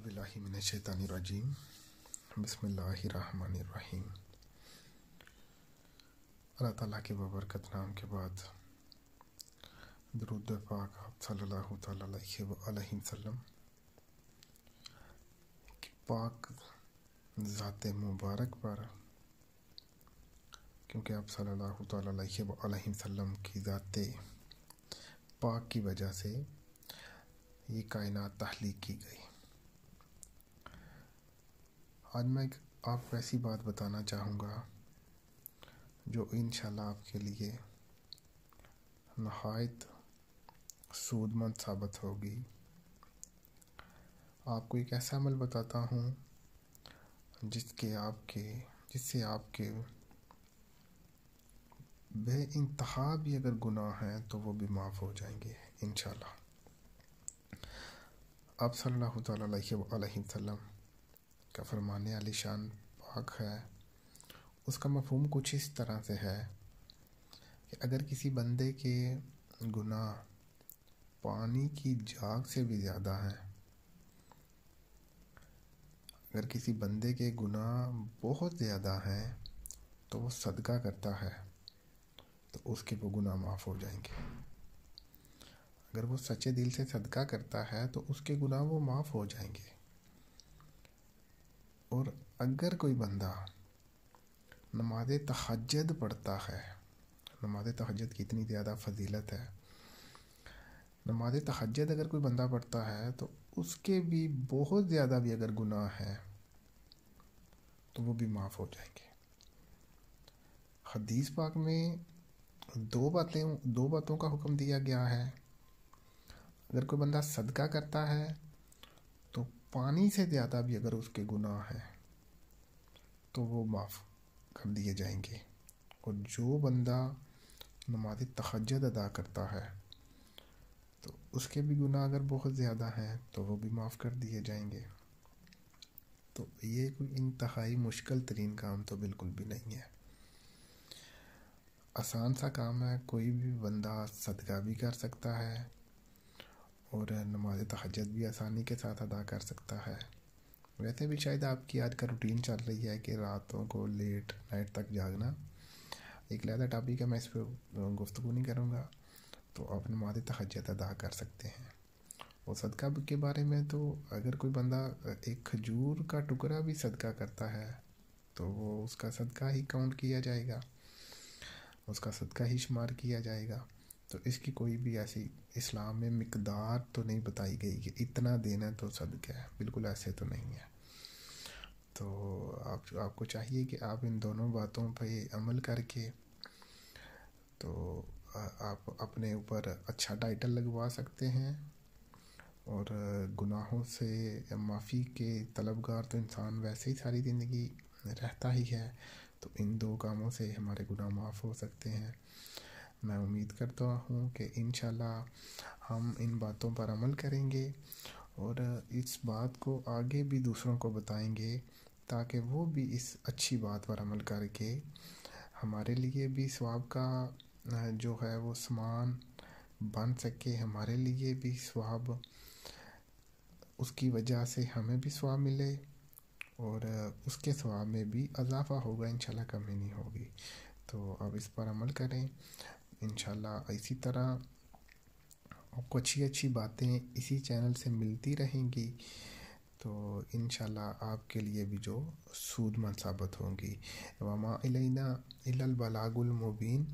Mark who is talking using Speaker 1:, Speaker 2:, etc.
Speaker 1: बिल्लाहि मिनश्शैतानिर्रजीम बिस्मिल्लाहिर्रहमानिर्रहीम। अल्लाह ताला के बबरकत नाम के बाद दुरूद पाक आप सल्लल्लाहु तआला अलैहि वसल्लम की पाक ज़ात मुबारक पर, क्योंकि आप सल्लल्लाहु तआला अलैहि वसल्लम की ज़ात पाक की वजह से ये कायनात तख्लीक की गई। आज मैं आपको ऐसी बात बताना चाहूँगा जो इंशाल्लाह आपके लिए नहायत सूदमंद साबित होगी। आपको एक ऐसा अमल बताता हूँ जिससे आपके बेइंतहा भी अगर गुनाह हैं तो वो भी माफ़ हो जाएंगे इंशाल्लाह। आप सल्लल्लाहु तआला अलैहि वसल्लम का फरमाने आलीशान पाक है, उसका मफ़हूम कुछ इस तरह से है कि अगर किसी बंदे के गुनाह पानी की झाग से भी ज़्यादा हैं, अगर किसी बंदे के गुनाह बहुत ज़्यादा हैं तो वो सदका करता है तो उसके वो गुनाह माफ़ हो जाएंगे। अगर वो सच्चे दिल से सदका करता है तो उसके गुनाह वो माफ़ हो जाएंगे। और अगर कोई बंदा नमाज तहज्जुद पढ़ता है, नमाज तहज्जुद की इतनी ज़्यादा फजीलत है, नमाज तहज्जुद अगर कोई बंदा पढ़ता है तो उसके भी बहुत ज़्यादा भी अगर गुनाह है तो वो भी माफ़ हो जाएंगे। हदीस पाक में दो बातों का हुक्म दिया गया है। अगर कोई बंदा सदका करता है तो पानी से ज़्यादा भी अगर उसके गुनाह हैं तो वो माफ़ कर दिए जाएंगे। और जो बंदा नमाज तहज्जुद अदा करता है तो उसके भी गुनाह अगर बहुत ज़्यादा हैं तो वो भी माफ़ कर दिए जाएंगे। तो ये कोई इंतहाई मुश्किल तरीन काम तो बिल्कुल भी नहीं है, आसान सा काम है। कोई भी बंदा सदका भी कर सकता है और नमाज तहज्जुद भी आसानी के साथ अदा कर सकता है। वैसे भी शायद आपकी आज का रूटीन चल रही है कि रातों को लेट नाइट तक जागना, एक अलग टॉपिक है, मैं इस पर गुफ्तगू नहीं करूँगा। तो आप नमाज तहज्जुद अदा कर सकते हैं। और सदका के बारे में तो अगर कोई बंदा एक खजूर का टुकड़ा भी सदका करता है तो वो उसका सदका ही काउंट किया जाएगा, उसका सदका ही शुमार किया जाएगा। तो इसकी कोई भी ऐसी इस्लाम में मिकदार तो नहीं बताई गई कि इतना देना तो सदका है, बिल्कुल ऐसे तो नहीं है। तो आपको चाहिए कि आप इन दोनों बातों पे अमल करके तो आप अपने ऊपर अच्छा टाइटल लगवा सकते हैं। और गुनाहों से माफ़ी के तलबगार तो इंसान वैसे ही सारी ज़िंदगी रहता ही है, तो इन दो कामों से हमारे गुनाह माफ़ हो सकते हैं। मैं उम्मीद करता हूँ कि इंशाल्लाह हम इन बातों पर अमल करेंगे और इस बात को आगे भी दूसरों को बताएंगे ताकि वो भी इस अच्छी बात पर अमल करके हमारे लिए भी सवाब का जो है वो सामान बन सके, हमारे लिए भी सवाब, उसकी वजह से हमें भी सवाब मिले और उसके सवाब में भी इजाफ़ा होगा इंशाल्लाह, कमी नहीं होगी। तो अब इस पर अमल करें इंशाल्लाह। इसी तरह आपको अच्छी बातें इसी चैनल से मिलती रहेंगी तो इंशाल्लाह आपके लिए भी जो सूदमंद साबित होंगी। वमा इलैना इल्लल बलागुल मुबीन।